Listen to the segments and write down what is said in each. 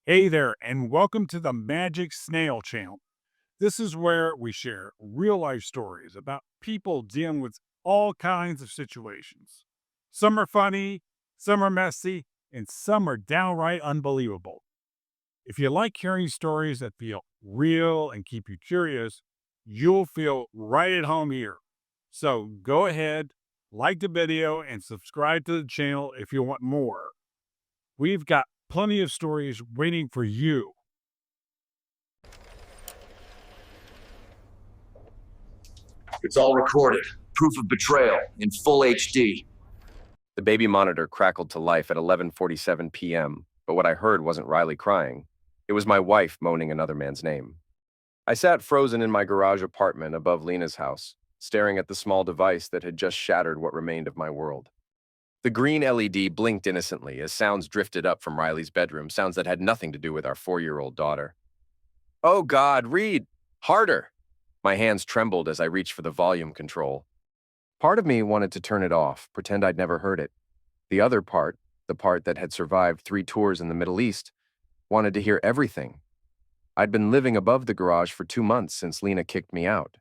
Hey there, and welcome to the Magic Snail channel. This is where we share real life stories about people dealing with all kinds of situations. Some are funny, some are messy, and some are downright unbelievable. If you like hearing stories that feel real and keep you curious, you'll feel right at home here. So go ahead, like the video, and subscribe to the channel if you want more. We've got plenty of stories waiting for you. It's all recorded. Proof of betrayal in full HD. The baby monitor crackled to life at 11:47 p.m., but what I heard wasn't Riley crying. It was my wife moaning another man's name. I sat frozen in my garage apartment above Lena's house, staring at the small device that had just shattered what remained of my world. The green LED blinked innocently as sounds drifted up from Riley's bedroom, sounds that had nothing to do with our 4-year-old daughter. "Oh God, read! Harder!" My hands trembled as I reached for the volume control. Part of me wanted to turn it off, pretend I'd never heard it. The other part, the part that had survived 3 tours in the Middle East, wanted to hear everything. I'd been living above the garage for 2 months since Lena kicked me out.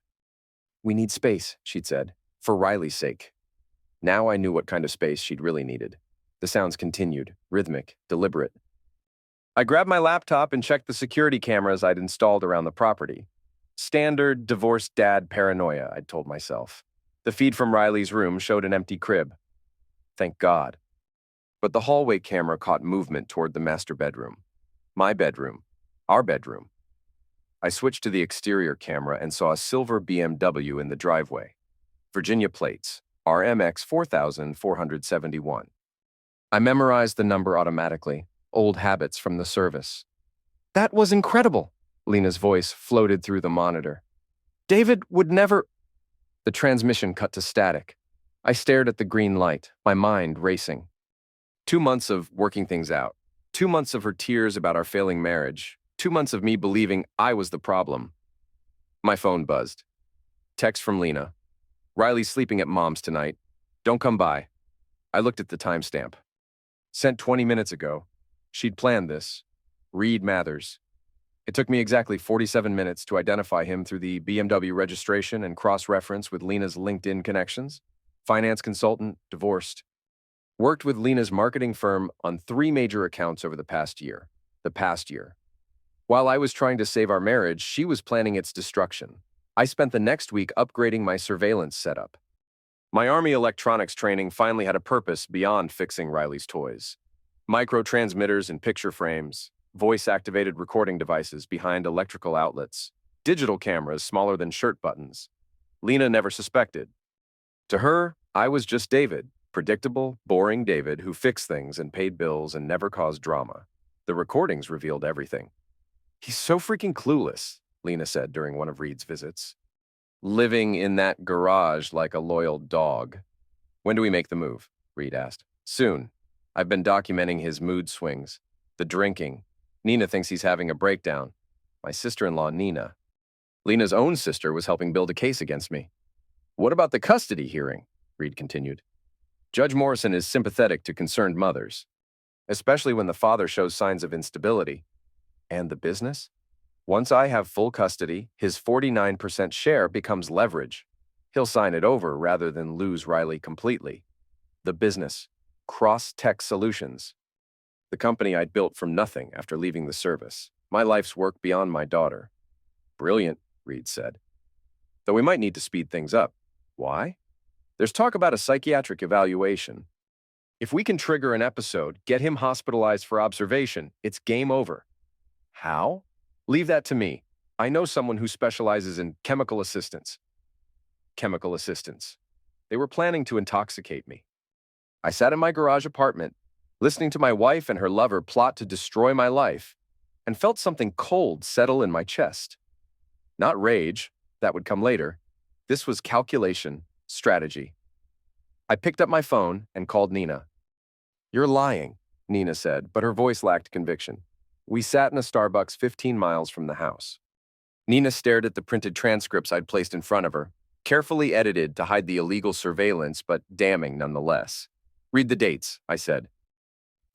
"We need space," she'd said, "for Riley's sake." Now I knew what kind of space she'd really needed. The sounds continued, rhythmic, deliberate. I grabbed my laptop and checked the security cameras I'd installed around the property. Standard divorced dad paranoia, I'd told myself. The feed from Riley's room showed an empty crib. Thank God. But the hallway camera caught movement toward the master bedroom. My bedroom. Our bedroom. I switched to the exterior camera and saw a silver BMW in the driveway. Virginia plates, RMX 4471. I memorized the number automatically, old habits from the service. "That was incredible," Lena's voice floated through the monitor. "David would never—" The transmission cut to static. I stared at the green light, my mind racing. 2 months of working things out. 2 months of her tears about our failing marriage. 2 months of me believing I was the problem. My phone buzzed. Text from Lena. "Riley's sleeping at Mom's tonight. Don't come by." I looked at the timestamp. Sent 20 minutes ago. She'd planned this. Reed Mathers. It took me exactly 47 minutes to identify him through the BMW registration and cross-reference with Lena's LinkedIn connections. Finance consultant, divorced. Worked with Lena's marketing firm on 3 major accounts over the past year. While I was trying to save our marriage, she was planning its destruction. I spent the next week upgrading my surveillance setup. My Army electronics training finally had a purpose beyond fixing Riley's toys. Micro-transmitters and picture frames, voice-activated recording devices behind electrical outlets, digital cameras smaller than shirt buttons. Lena never suspected. To her, I was just David, predictable, boring David who fixed things and paid bills and never caused drama. The recordings revealed everything. "He's so freaking clueless," Lena said during one of Reed's visits. "Living in that garage like a loyal dog." "When do we make the move?" Reed asked. "Soon. I've been documenting his mood swings, the drinking. Nina thinks he's having a breakdown. My sister-in-law, Nina. Lena's own sister was helping build a case against me." "What about the custody hearing?" Reed continued. "Judge Morrison is sympathetic to concerned mothers, especially when the father shows signs of instability. And the business? Once I have full custody, his 49% share becomes leverage. He'll sign it over rather than lose Riley completely. The business. Cross-Tech Solutions. The company I'd built from nothing after leaving the service. My life's work beyond my daughter." "Brilliant," Reed said. "Though we might need to speed things up." "Why?" "There's talk about a psychiatric evaluation. If we can trigger an episode, get him hospitalized for observation, it's game over." "How?" "Leave that to me. I know someone who specializes in chemical assistance." Chemical assistance. They were planning to intoxicate me. I sat in my garage apartment, listening to my wife and her lover plot to destroy my life, and felt something cold settle in my chest. Not rage, that would come later. This was calculation, strategy. I picked up my phone and called Nina. "You're lying," Nina said, but her voice lacked conviction. We sat in a Starbucks 15 miles from the house. Nina stared at the printed transcripts I'd placed in front of her, carefully edited to hide the illegal surveillance, but damning nonetheless. "Read the dates," I said.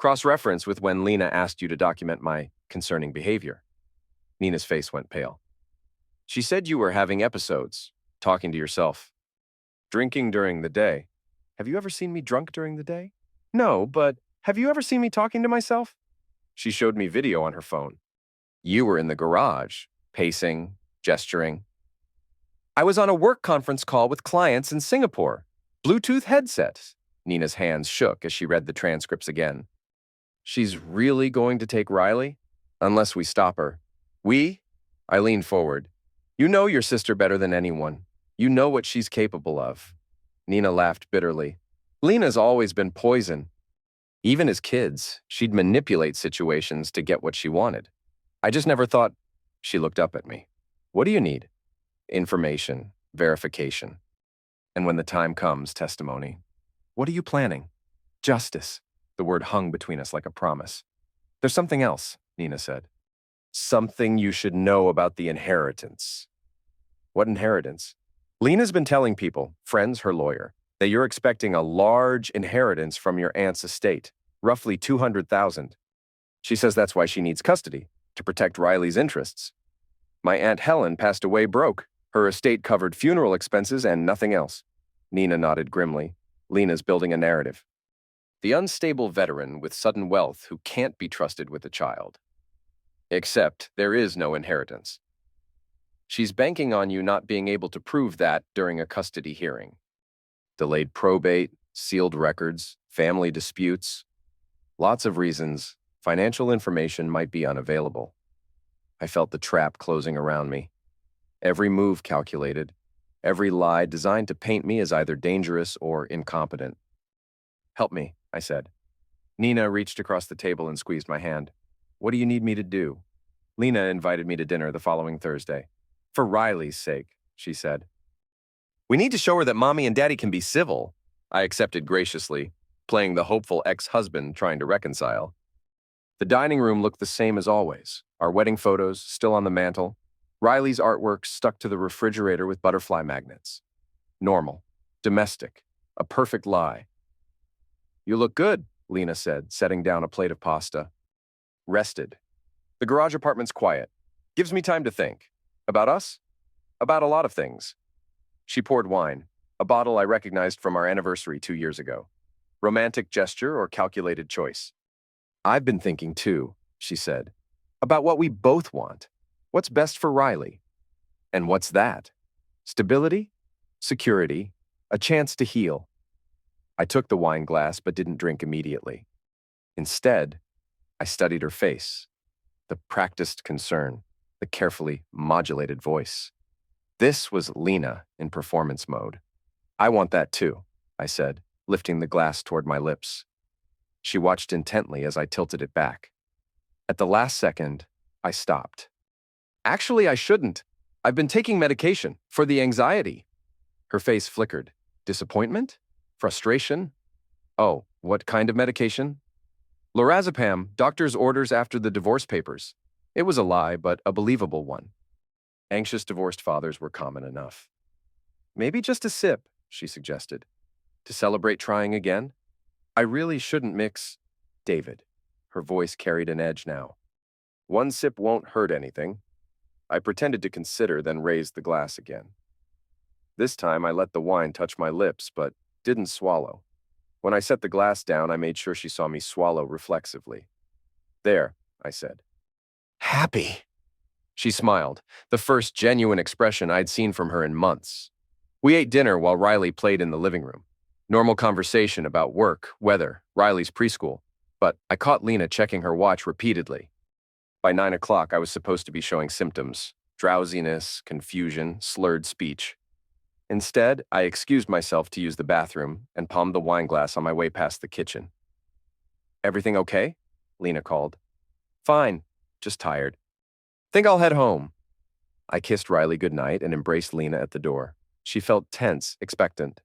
Cross-reference with when Lena asked you to document my concerning behavior. Nina's face went pale. She said you were having episodes, talking to yourself, drinking during the day. Have you ever seen me drunk during the day? No, but have you ever seen me talking to myself? She showed me video on her phone. You were in the garage, pacing, gesturing. I was on a work conference call with clients in Singapore. Bluetooth headsets. Nina's hands shook as she read the transcripts again. She's really going to take Riley? Unless we stop her. We? I leaned forward. You know your sister better than anyone. You know what she's capable of. Nina laughed bitterly. Lena's always been poison. Even as kids, she'd manipulate situations to get what she wanted. I just never thought. She looked up at me. What do you need? Information, verification. And when the time comes, testimony. What are you planning? Justice. The word hung between us like a promise. There's something else, Nina said. Something you should know about the inheritance. What inheritance? Lena's been telling people, friends, her lawyer, that you're expecting a large inheritance from your aunt's estate, roughly $200,000. She says that's why she needs custody, to protect Riley's interests. My Aunt Helen passed away broke. Her estate covered funeral expenses and nothing else. Nina nodded grimly. Lena's building a narrative. The unstable veteran with sudden wealth who can't be trusted with a child. Except there is no inheritance. She's banking on you not being able to prove that during a custody hearing. Delayed probate, sealed records, family disputes. Lots of reasons financial information might be unavailable. I felt the trap closing around me. Every move calculated, every lie designed to paint me as either dangerous or incompetent. Help me, I said. Nina reached across the table and squeezed my hand. What do you need me to do? Lena invited me to dinner the following Thursday. For Riley's sake, she said. We need to show her that Mommy and Daddy can be civil, I accepted graciously, playing the hopeful ex-husband trying to reconcile. The dining room looked the same as always, our wedding photos still on the mantel, Riley's artwork stuck to the refrigerator with butterfly magnets. Normal, domestic, a perfect lie. You look good, Lena said, setting down a plate of pasta. Rested. The garage apartment's quiet. Gives me time to think. About us? About a lot of things. She poured wine, a bottle I recognized from our anniversary 2 years ago. Romantic gesture or calculated choice? I've been thinking too, she said, about what we both want. What's best for Riley? And what's that? Stability? Security? A chance to heal? I took the wine glass but didn't drink immediately. Instead, I studied her face, the practiced concern, the carefully modulated voice. This was Lena in performance mode. I want that too, I said, lifting the glass toward my lips. She watched intently as I tilted it back. At the last second, I stopped. Actually, I shouldn't. I've been taking medication for the anxiety. Her face flickered. Disappointment? Frustration? Oh, what kind of medication? Lorazepam, doctor's orders after the divorce papers. It was a lie, but a believable one. Anxious divorced fathers were common enough. Maybe just a sip, she suggested. To celebrate trying again? I really shouldn't mix. David. Her voice carried an edge now. One sip won't hurt anything. I pretended to consider, then raised the glass again. This time I let the wine touch my lips, but didn't swallow. When I set the glass down, I made sure she saw me swallow reflexively. There, I said. Happy. She smiled, the first genuine expression I'd seen from her in months. We ate dinner while Riley played in the living room. Normal conversation about work, weather, Riley's preschool, but I caught Lena checking her watch repeatedly. By 9 o'clock, I was supposed to be showing symptoms, drowsiness, confusion, slurred speech. Instead, I excused myself to use the bathroom and palmed the wine glass on my way past the kitchen. Everything okay? Lena called. Fine, just tired. Think I'll head home. I kissed Riley goodnight and embraced Lena at the door. She felt tense, expectant.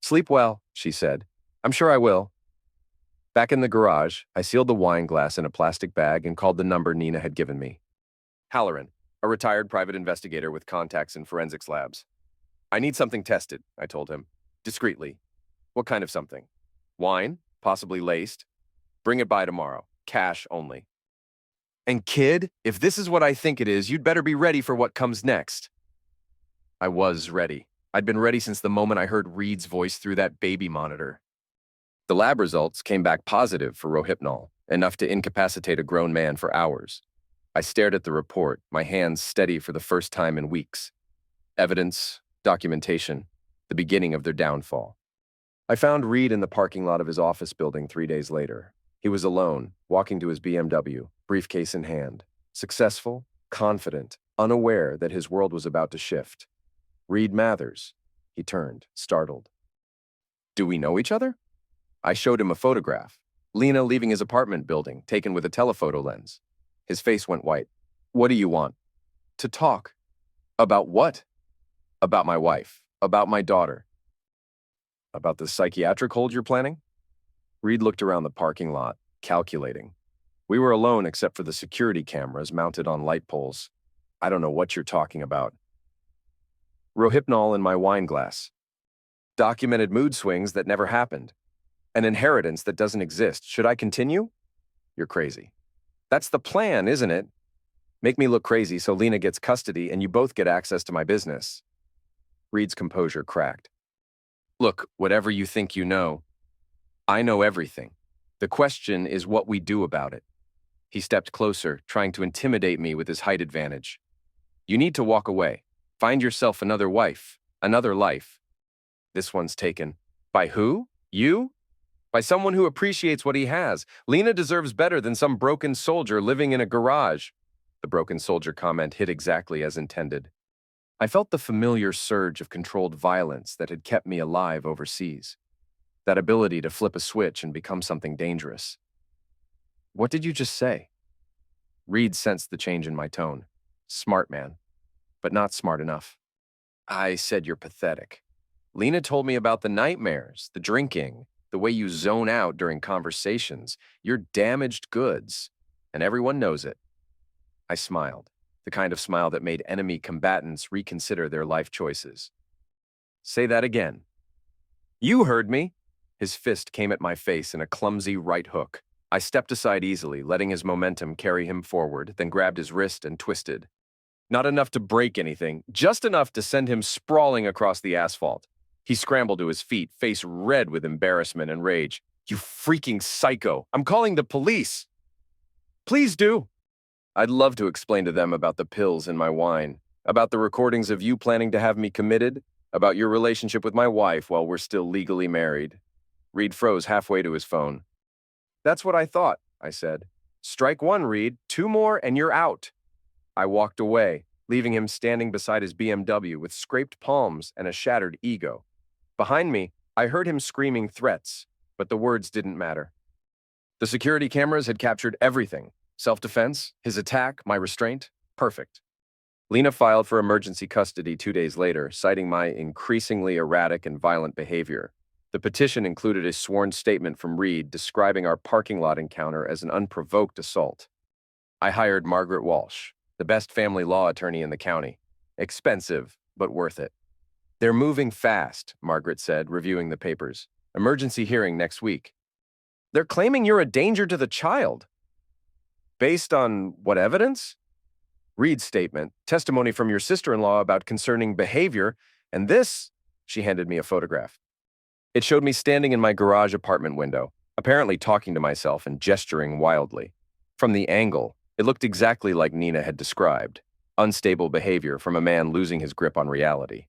Sleep well, she said. I'm sure I will. Back in the garage, I sealed the wine glass in a plastic bag and called the number Nina had given me. Halloran, a retired private investigator with contacts in forensics labs. I need something tested, I told him. Discreetly. What kind of something? Wine? Possibly laced? Bring it by tomorrow. Cash only. And kid, if this is what I think it is, you'd better be ready for what comes next. I was ready. I'd been ready since the moment I heard Reed's voice through that baby monitor. The lab results came back positive for rohypnol, enough to incapacitate a grown man for hours. I stared at the report, my hands steady for the first time in weeks. Evidence, documentation, the beginning of their downfall. I found Reed in the parking lot of his office building 3 days later. He was alone, walking to his BMW, briefcase in hand. Successful, confident, unaware that his world was about to shift. Reed Mathers. He turned, startled. Do we know each other? I showed him a photograph. Lena leaving his apartment building, taken with a telephoto lens. His face went white. What do you want? To talk. About what? About my wife. About my daughter. About the psychiatric hold you're planning? Reed looked around the parking lot, calculating. We were alone except for the security cameras mounted on light poles. I don't know what you're talking about. Rohypnol in my wine glass. Documented mood swings that never happened. An inheritance that doesn't exist. Should I continue? You're crazy. That's the plan, isn't it? Make me look crazy so Lena gets custody and you both get access to my business. Reed's composure cracked. Look, whatever you think you know, I know everything. The question is what we do about it. He stepped closer, trying to intimidate me with his height advantage. You need to walk away. Find yourself another wife, another life. This one's taken. By who? You? By someone who appreciates what he has. Lena deserves better than some broken soldier living in a garage. The broken soldier comment hit exactly as intended. I felt the familiar surge of controlled violence that had kept me alive overseas. That ability to flip a switch and become something dangerous. What did you just say? Reed sensed the change in my tone. Smart man, but not smart enough. I said you're pathetic. Lena told me about the nightmares, the drinking, the way you zone out during conversations. You're damaged goods, and everyone knows it. I smiled, the kind of smile that made enemy combatants reconsider their life choices. Say that again. You heard me. His fist came at my face in a clumsy right hook. I stepped aside easily, letting his momentum carry him forward, then grabbed his wrist and twisted. Not enough to break anything, just enough to send him sprawling across the asphalt. He scrambled to his feet, face red with embarrassment and rage. You freaking psycho! I'm calling the police! Please do! I'd love to explain to them about the pills in my wine, about the recordings of you planning to have me committed, about your relationship with my wife while we're still legally married. Reed froze halfway to his phone. That's what I thought, I said. Strike one, Reed. 2 more and you're out. I walked away, leaving him standing beside his BMW with scraped palms and a shattered ego. Behind me, I heard him screaming threats, but the words didn't matter. The security cameras had captured everything. Self-defense, his attack, my restraint. Perfect. Lena filed for emergency custody 2 days later, citing my increasingly erratic and violent behavior. The petition included a sworn statement from Reed describing our parking lot encounter as an unprovoked assault. I hired Margaret Walsh, the best family law attorney in the county. Expensive, but worth it. They're moving fast, Margaret said, reviewing the papers. Emergency hearing next week. They're claiming you're a danger to the child. Based on what evidence? Reed's statement, testimony from your sister-in-law about concerning behavior, and this, she handed me a photograph. It showed me standing in my garage apartment window, apparently talking to myself and gesturing wildly. From the angle, it looked exactly like Nina had described. Unstable behavior from a man losing his grip on reality.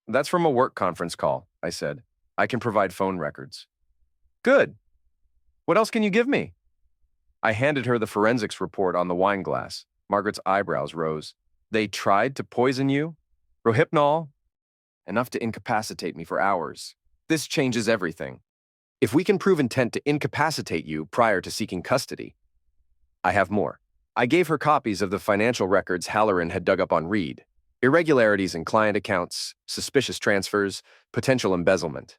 That's from a work conference call, I said. I can provide phone records. Good. What else can you give me? I handed her the forensics report on the wine glass. Margaret's eyebrows rose. They tried to poison you? Rohypnol? Enough to incapacitate me for hours. This changes everything. If we can prove intent to incapacitate you prior to seeking custody. I have more. I gave her copies of the financial records Halloran had dug up on Reed. Irregularities in client accounts, suspicious transfers, potential embezzlement.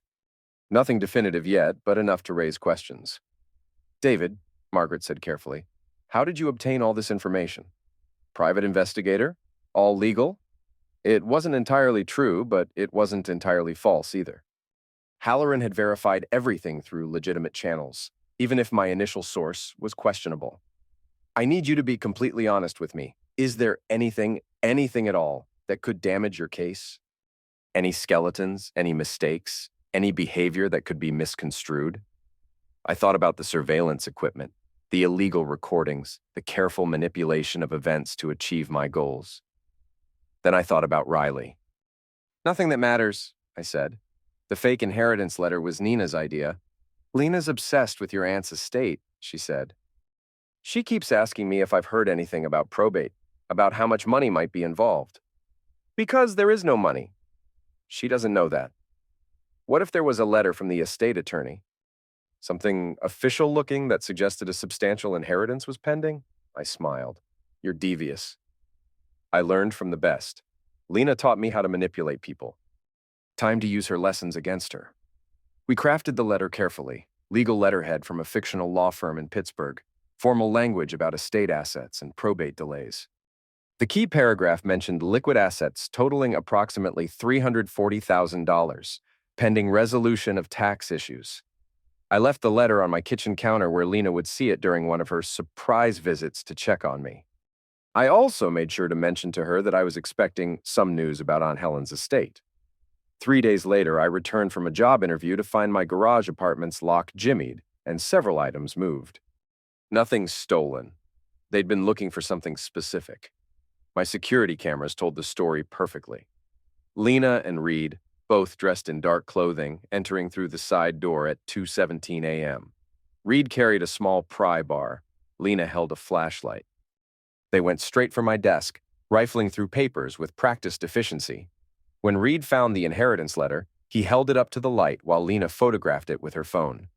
Nothing definitive yet, but enough to raise questions. David, Margaret said carefully, how did you obtain all this information? Private investigator? All legal? It wasn't entirely true, but it wasn't entirely false either. Halloran had verified everything through legitimate channels. even if my initial source was questionable. I need you to be completely honest with me. Is there anything at all that could damage your case? Any skeletons, any mistakes, any behavior that could be misconstrued? I thought about the surveillance equipment, the illegal recordings, the careful manipulation of events to achieve my goals. Then I thought about Riley. Nothing that matters, I said. The fake inheritance letter was Nina's idea. Lena's obsessed with your aunt's estate, she said. She keeps asking me if I've heard anything about probate, about how much money might be involved. Because there is no money. She doesn't know that. What if there was a letter from the estate attorney? Something official looking that suggested a substantial inheritance was pending? I smiled. You're devious. I learned from the best. Lena taught me how to manipulate people. Time to use her lessons against her. We crafted the letter carefully, legal letterhead from a fictional law firm in Pittsburgh, formal language about estate assets and probate delays. The key paragraph mentioned liquid assets totaling approximately $340,000, pending resolution of tax issues. I left the letter on my kitchen counter where Lena would see it during one of her surprise visits to check on me. I also made sure to mention to her that I was expecting some news about Aunt Helen's estate. 3 days later, I returned from a job interview to find my garage apartments lock jimmied and several items moved. Nothing stolen. They'd been looking for something specific. My security cameras told the story perfectly. Lena and Reed, both dressed in dark clothing, entering through the side door at 2:17 a.m. Reed carried a small pry bar. Lena held a flashlight. They went straight for my desk, rifling through papers with practiced efficiency. When Reed found the inheritance letter, he held it up to the light while Lena photographed it with her phone.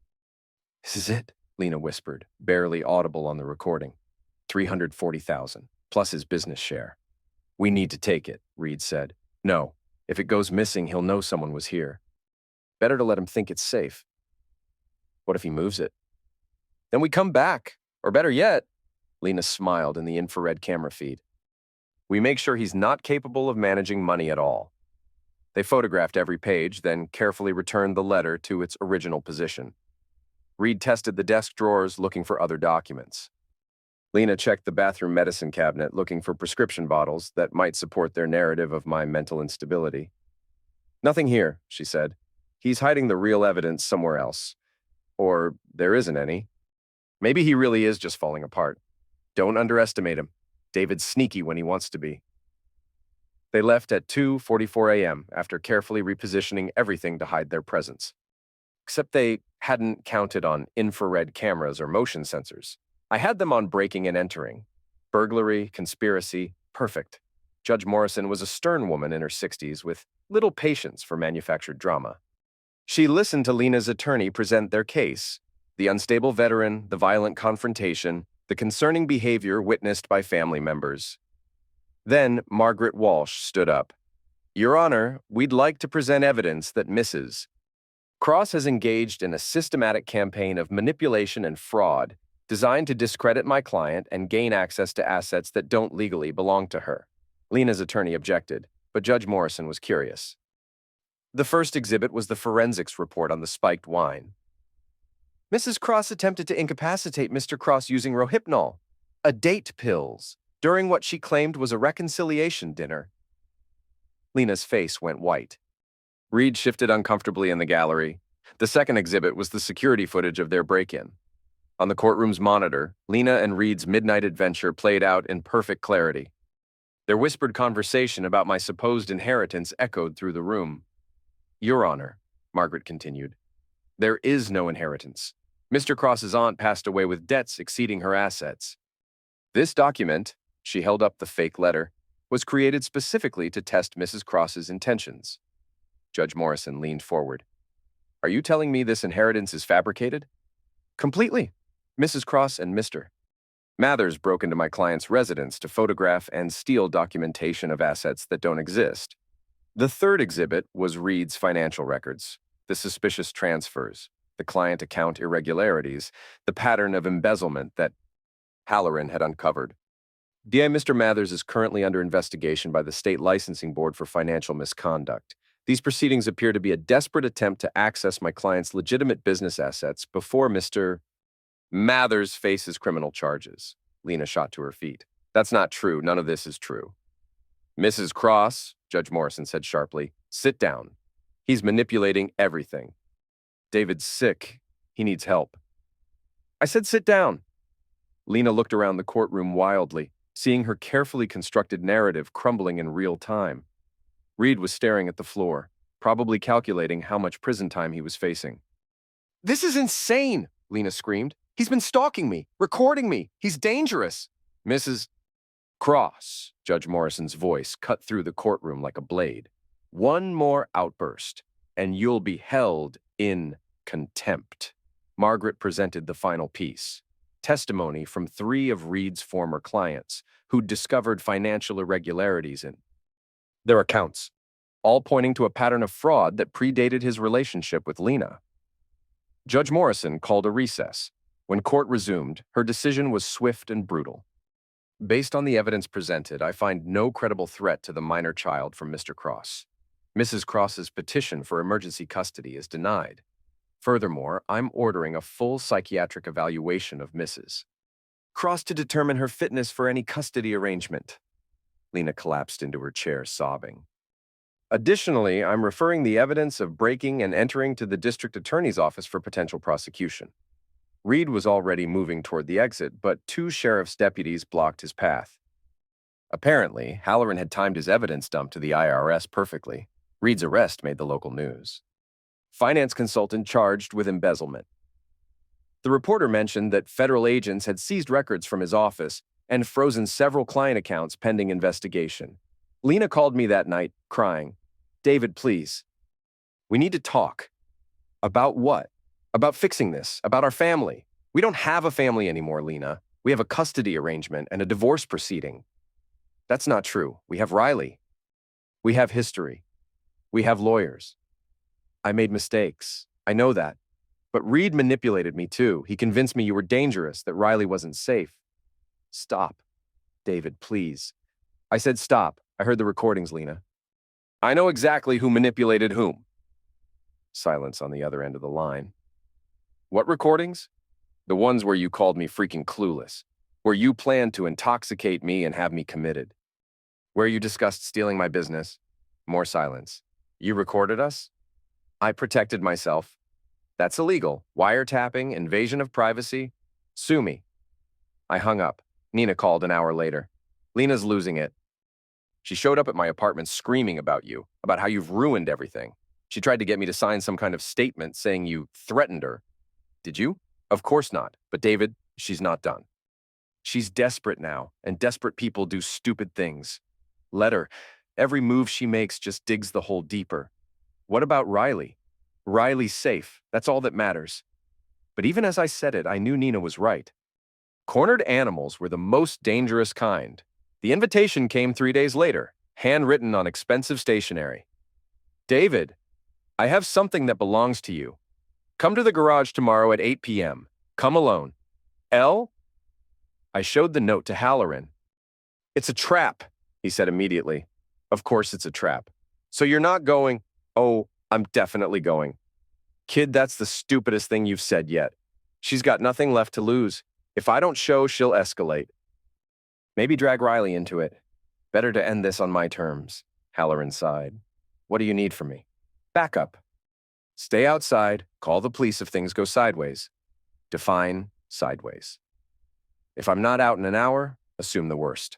This is it, Lena whispered, barely audible on the recording. $340,000, plus his business share. We need to take it, Reed said. No, if it goes missing, he'll know someone was here. Better to let him think it's safe. What if he moves it? Then we come back, or better yet, Lena smiled in the infrared camera feed. We make sure he's not capable of managing money at all. They photographed every page, then carefully returned the letter to its original position. Reed tested the desk drawers, looking for other documents. Lena checked the bathroom medicine cabinet, looking for prescription bottles that might support their narrative of my mental instability. Nothing here, she said. He's hiding the real evidence somewhere else. Or there isn't any. Maybe he really is just falling apart. Don't underestimate him. David's sneaky when he wants to be. They left at 2:44 a.m. after carefully repositioning everything to hide their presence. Except they hadn't counted on infrared cameras or motion sensors. I had them on breaking and entering. Burglary, conspiracy, perfect. Judge Morrison was a stern woman in her 60s with little patience for manufactured drama. She listened to Lena's attorney present their case, the unstable veteran, the violent confrontation, the concerning behavior witnessed by family members. Then Margaret Walsh stood up. Your Honor, we'd like to present evidence that Mrs. Cross has engaged in a systematic campaign of manipulation and fraud designed to discredit my client and gain access to assets that don't legally belong to her. Lena's attorney objected, but Judge Morrison was curious. The first exhibit was the forensics report on the spiked wine. Mrs. Cross attempted to incapacitate Mr. Cross using Rohypnol, a date pills, during what she claimed was a reconciliation dinner. Lena's face went white. Reed shifted uncomfortably in the gallery. The second exhibit was the security footage of their break-in. On the courtroom's monitor, Lena and Reed's midnight adventure played out in perfect clarity. Their whispered conversation about my supposed inheritance echoed through the room. Your Honor, Margaret continued, there is no inheritance. Mr. Cross's aunt passed away with debts exceeding her assets. This document, she held up the fake letter, was created specifically to test Mrs. Cross's intentions. Judge Morrison leaned forward. Are you telling me this inheritance is fabricated? Completely. Mrs. Cross and Mr. Mathers broke into my client's residence to photograph and steal documentation of assets that don't exist. The third exhibit was Reed's financial records, the suspicious transfers, the client account irregularities, the pattern of embezzlement that Halloran had uncovered. D.A. Mr. Mathers is currently under investigation by the State Licensing Board for financial misconduct. These proceedings appear to be a desperate attempt to access my client's legitimate business assets before Mr. Mathers faces criminal charges. Lena shot to her feet. That's not true. None of this is true. Mrs. Cross, Judge Morrison said sharply, sit down. He's manipulating everything. David's sick. He needs help. I said sit down. Lena looked around the courtroom wildly, seeing her carefully constructed narrative crumbling in real time. Reed was staring at the floor, probably calculating how much prison time he was facing. This is insane, Lena screamed. He's been stalking me, recording me. He's dangerous. Mrs. Cross, Judge Morrison's voice cut through the courtroom like a blade. One more outburst, and you'll be held in contempt. Margaret presented the final piece. Testimony from 3 of Reed's former clients who'd discovered financial irregularities in their accounts, all pointing to a pattern of fraud that predated his relationship with Lena. Judge Morrison called a recess. When court resumed, her decision was swift and brutal. Based on the evidence presented, I find no credible threat to the minor child from Mr. Cross. Mrs. Cross's petition for emergency custody is denied. Furthermore, I'm ordering a full psychiatric evaluation of Mrs. Cross to determine her fitness for any custody arrangement. Lena collapsed into her chair, sobbing. Additionally, I'm referring the evidence of breaking and entering to the district attorney's office for potential prosecution. Reed was already moving toward the exit, but 2 sheriff's deputies blocked his path. Apparently, Halloran had timed his evidence dump to the IRS perfectly. Reed's arrest made the local news. Finance consultant charged with embezzlement. The reporter mentioned that federal agents had seized records from his office and frozen several client accounts pending investigation. Lena called me that night, crying, David, please. We need to talk. About what? About fixing this, about our family. We don't have a family anymore, Lena. We have a custody arrangement and a divorce proceeding. That's not true. We have Riley. We have history. We have lawyers. I made mistakes. I know that. But Reed manipulated me too. He convinced me you were dangerous, that Riley wasn't safe. Stop. David, please. I said stop. I heard the recordings, Lena. I know exactly who manipulated whom. Silence on the other end of the line. What recordings? The ones where you called me freaking clueless. Where you planned to intoxicate me and have me committed. Where you discussed stealing my business. More silence. You recorded us? I protected myself. That's illegal. Wiretapping, invasion of privacy. Sue me. I hung up. Nina called an hour later. Lena's losing it. She showed up at my apartment screaming about you, about how you've ruined everything. She tried to get me to sign some kind of statement saying you threatened her. Did you? Of course not. But David, she's not done. She's desperate now, and desperate people do stupid things. Let her. Every move she makes just digs the hole deeper. What about Riley? Riley's safe. That's all that matters. But even as I said it, I knew Nina was right. Cornered animals were the most dangerous kind. The invitation came 3 days later, handwritten on expensive stationery. David, I have something that belongs to you. Come to the garage tomorrow at 8 p.m. Come alone. L? I showed the note to Halloran. It's a trap, he said immediately. Of course it's a trap. So you're not going? Oh, I'm definitely going. Kid, that's the stupidest thing you've said yet. She's got nothing left to lose. If I don't show, she'll escalate. Maybe drag Riley into it. Better to end this on my terms, Halloran sighed. What do you need from me? Backup. Stay outside, call the police if things go sideways. Define sideways. If I'm not out in an hour, assume the worst.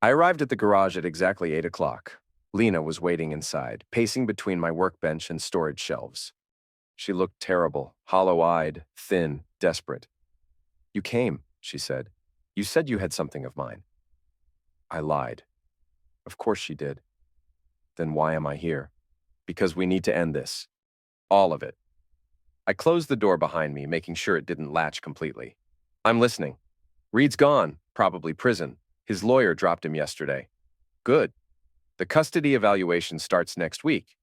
I arrived at the garage at exactly 8 o'clock. Lena was waiting inside, pacing between my workbench and storage shelves. She looked terrible, hollow-eyed, thin, desperate. You came, she said. You said you had something of mine. I lied. Of course she did. Then why am I here? Because we need to end this. All of it. I closed the door behind me, making sure it didn't latch completely. I'm listening. Reed's gone, probably prison. His lawyer dropped him yesterday. Good. The custody evaluation starts next week.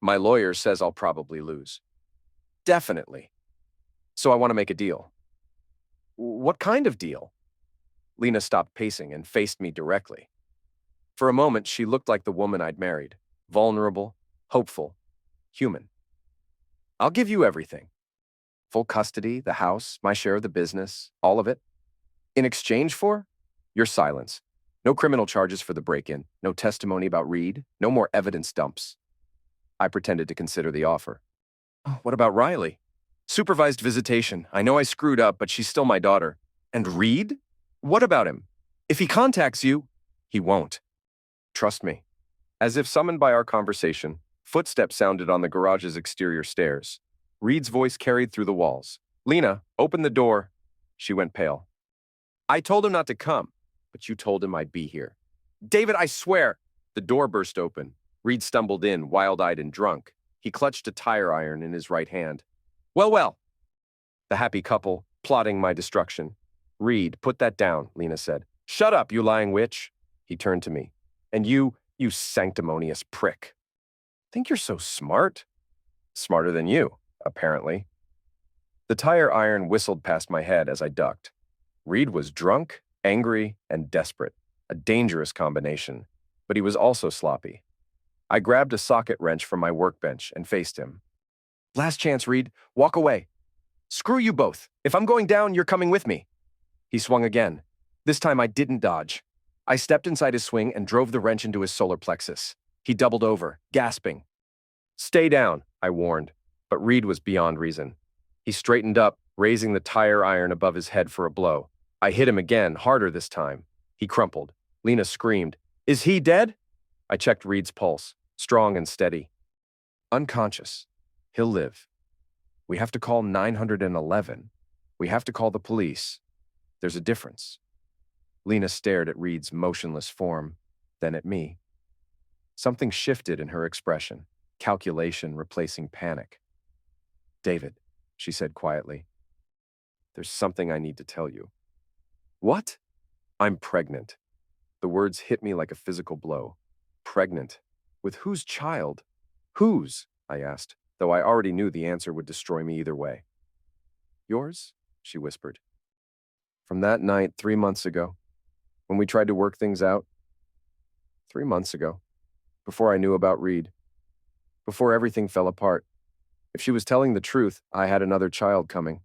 My lawyer says I'll probably lose. Definitely. So I want to make a deal. What kind of deal? Lena stopped pacing and faced me directly. For a moment, she looked like the woman I'd married. Vulnerable, hopeful, human. I'll give you everything. Full custody, the house, my share of the business, all of it. In exchange for your silence. No criminal charges for the break-in, no testimony about Reed, no more evidence dumps. I pretended to consider the offer. "Oh, what about Riley?" "Supervised visitation. I know I screwed up, but she's still my daughter." "And Reed? What about him? If he contacts you..." "He won't. Trust me." As if summoned by our conversation, footsteps sounded on the garage's exterior stairs. Reed's voice carried through the walls. "Lena, open the door." She went pale. "I told him not to come, but you told him I'd be here." "David, I swear." The door burst open. Reed stumbled in, wild-eyed and drunk. He clutched a tire iron in his right hand. "Well, well." The happy couple, plotting my destruction. "Reed, put that down," Lena said. "Shut up, you lying witch." He turned to me. "And you sanctimonious prick. Think you're so smart?" "Smarter than you, apparently." The tire iron whistled past my head as I ducked. Reed was drunk, angry, and desperate. A dangerous combination. But he was also sloppy. I grabbed a socket wrench from my workbench and faced him. "Last chance, Reed. Walk away." "Screw you both. If I'm going down, you're coming with me." He swung again. This time I didn't dodge. I stepped inside his swing and drove the wrench into his solar plexus. He doubled over, gasping. "Stay down," I warned, but Reed was beyond reason. He straightened up, raising the tire iron above his head for a blow. I hit him again, harder this time. He crumpled. Lena screamed, "Is he dead?" I checked Reed's pulse, strong and steady. "Unconscious. He'll live. We have to call 911. We have to call the police. There's a difference." Lena stared at Reed's motionless form, then at me. Something shifted in her expression, calculation replacing panic. "David," she said quietly, "there's something I need to tell you." "What?" "I'm pregnant." The words hit me like a physical blow. Pregnant. With whose child? Whose? I asked, though I already knew the answer would destroy me either way. "Yours?" she whispered. "From that night 3 months ago, when we tried to work things out. 3 months ago, before I knew about Reed, before everything fell apart. If she was telling the truth, I had another child coming,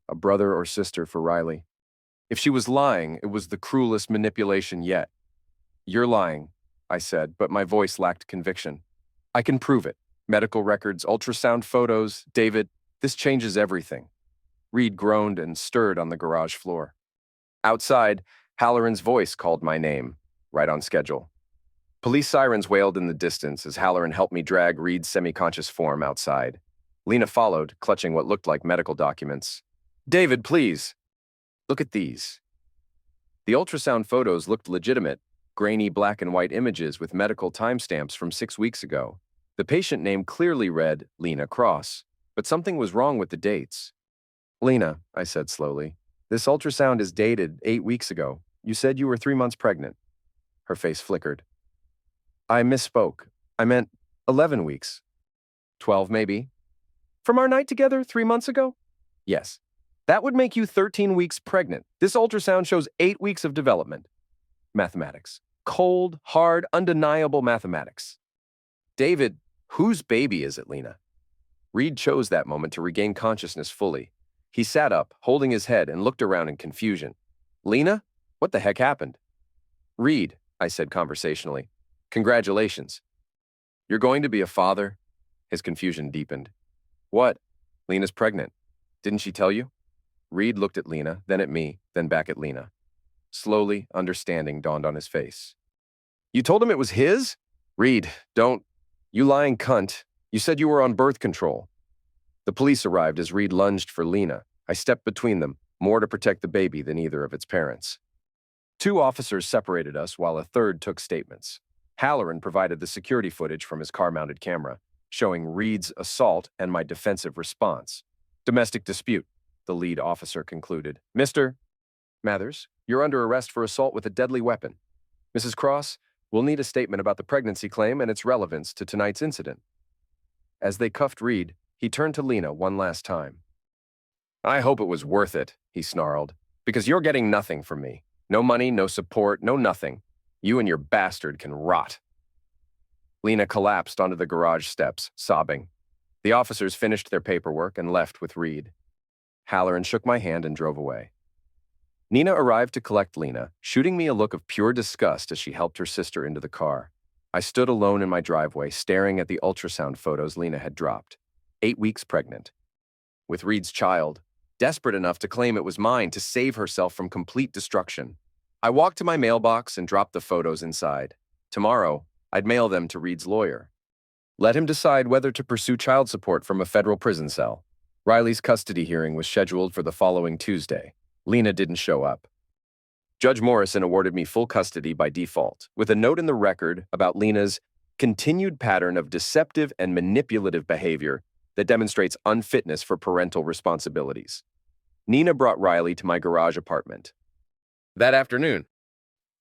a brother or sister for Riley. If she was lying, it was the cruelest manipulation yet." "You're lying," I said, but my voice lacked conviction. "I can prove it. Medical records, ultrasound photos. David, this changes everything." Reed groaned and stirred on the garage floor. Outside, Halloran's voice called my name, right on schedule. Police sirens wailed in the distance as Halloran helped me drag Reed's semi-conscious form outside. Lena followed, clutching what looked like medical documents. "David, please. Look at these." The ultrasound photos looked legitimate, grainy black and white images with medical timestamps from 6 weeks ago. The patient name clearly read Lena Cross, but something was wrong with the dates. "Lena," I said slowly, "this ultrasound is dated 8 weeks ago. You said you were 3 months pregnant." Her face flickered. "I misspoke. I meant 11 weeks. 12 maybe." "From our night together 3 months ago?" "Yes." "That would make you 13 weeks pregnant. This ultrasound shows 8 weeks of development." Mathematics. Cold, hard, undeniable mathematics. "David, whose baby is it, Lena?" Reed chose that moment to regain consciousness fully. He sat up, holding his head, and looked around in confusion. "Lena? What the heck happened?" "Reed," I said conversationally, "congratulations. You're going to be a father?" His confusion deepened. "What? Lena's pregnant. Didn't she tell you?" Reed looked at Lena, then at me, then back at Lena. Slowly, understanding dawned on his face. "You told him it was his?" "Reed, don't. You lying cunt. You said you were on birth control." The police arrived as Reed lunged for Lena. I stepped between them, more to protect the baby than either of its parents. 2 officers separated us while a third took statements. Halloran provided the security footage from his car-mounted camera, showing Reed's assault and my defensive response. "Domestic dispute," the lead officer concluded. "Mr. Mathers, you're under arrest for assault with a deadly weapon. Mrs. Cross, we'll need a statement about the pregnancy claim and its relevance to tonight's incident." As they cuffed Reed, he turned to Lena one last time. "I hope it was worth it," he snarled, "because you're getting nothing from me. No money, no support, no nothing. You and your bastard can rot." Lena collapsed onto the garage steps, sobbing. The officers finished their paperwork and left with Reed. Halloran shook my hand and drove away. Nina arrived to collect Lena, shooting me a look of pure disgust as she helped her sister into the car. I stood alone in my driveway, staring at the ultrasound photos Lena had dropped. 8 weeks pregnant. With Reed's child, desperate enough to claim it was mine to save herself from complete destruction. I walked to my mailbox and dropped the photos inside. Tomorrow, I'd mail them to Reed's lawyer. Let him decide whether to pursue child support from a federal prison cell. Riley's custody hearing was scheduled for the following Tuesday. Lena didn't show up. Judge Morrison awarded me full custody by default, with a note in the record about Lena's continued pattern of deceptive and manipulative behavior that demonstrates unfitness for parental responsibilities. Nina brought Riley to my garage apartment that afternoon.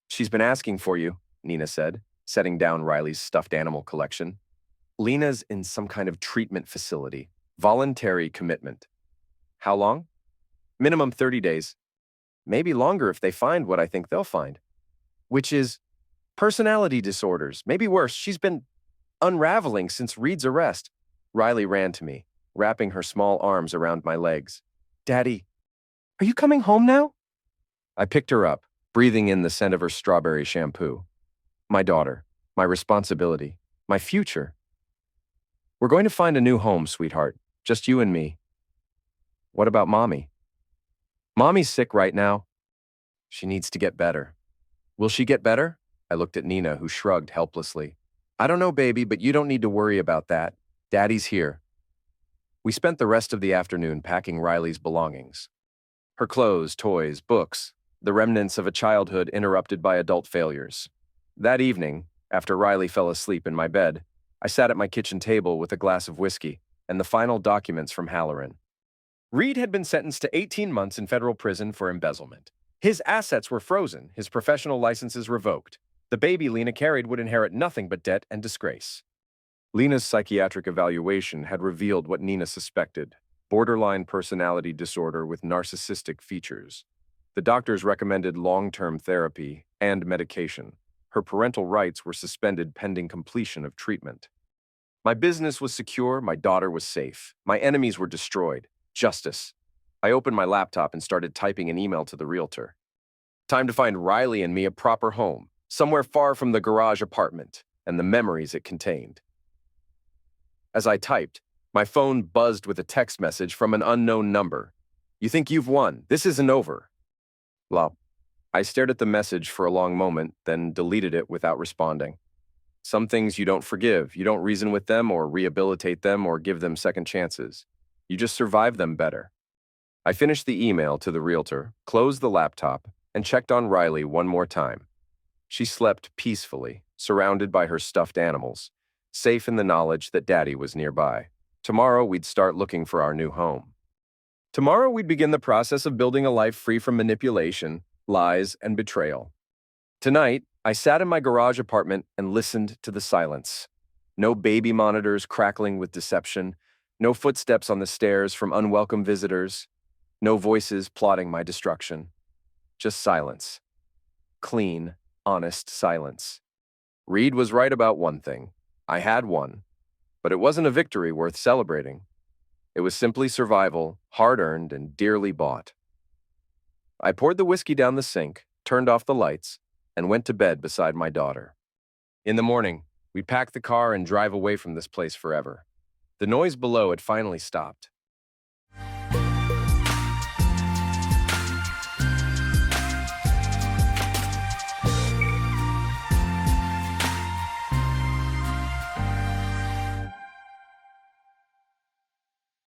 "She's been asking for you," Nina said, setting down Riley's stuffed animal collection. "Lena's in some kind of treatment facility. Voluntary commitment." "How long?" "Minimum 30 days. Maybe longer if they find what I think they'll find." "Which is personality disorders. Maybe worse. She's been unraveling since Reed's arrest." Riley ran to me, wrapping her small arms around my legs. "Daddy, are you coming home now?" I picked her up, breathing in the scent of her strawberry shampoo. "My daughter, my responsibility, my future. We're going to find a new home, sweetheart. Just you and me." "What about Mommy?" "Mommy's sick right now. She needs to get better." "Will she get better?" I looked at Nina, who shrugged helplessly. "I don't know, baby, but you don't need to worry about that. Daddy's here." We spent the rest of the afternoon packing Riley's belongings. Her clothes, toys, books, the remnants of a childhood interrupted by adult failures. That evening, after Riley fell asleep in my bed, I sat at my kitchen table with a glass of whiskey and the final documents from Halloran. Reed had been sentenced to 18 months in federal prison for embezzlement. His assets were frozen, his professional licenses revoked. The baby Lena carried would inherit nothing but debt and disgrace. Lena's psychiatric evaluation had revealed what Nina suspected: borderline personality disorder with narcissistic features. The doctors recommended long-term therapy and medication. Her parental rights were suspended pending completion of treatment. My business was secure, my daughter was safe. My enemies were destroyed. Justice. I opened my laptop and started typing an email to the realtor. Time to find Riley and me a proper home, somewhere far from the garage apartment and the memories it contained. As I typed, my phone buzzed with a text message from an unknown number. "You think you've won. This isn't over." Lop. I stared at the message for a long moment, then deleted it without responding. Some things you don't forgive. You don't reason with them or rehabilitate them or give them second chances. You just survive them better. I finished the email to the realtor, closed the laptop, and checked on Riley one more time. She slept peacefully, surrounded by her stuffed animals, safe in the knowledge that Daddy was nearby. Tomorrow, we'd start looking for our new home. Tomorrow, we'd begin the process of building a life free from manipulation, lies, and betrayal. Tonight, I sat in my garage apartment and listened to the silence. No baby monitors crackling with deception, no footsteps on the stairs from unwelcome visitors, no voices plotting my destruction. Just silence. Clean, honest silence. Reed was right about one thing. I had won, but it wasn't a victory worth celebrating. It was simply survival, hard-earned and dearly bought. I poured the whiskey down the sink, turned off the lights, and went to bed beside my daughter. In the morning, we'd pack the car and drive away from this place forever. The noise below had finally stopped.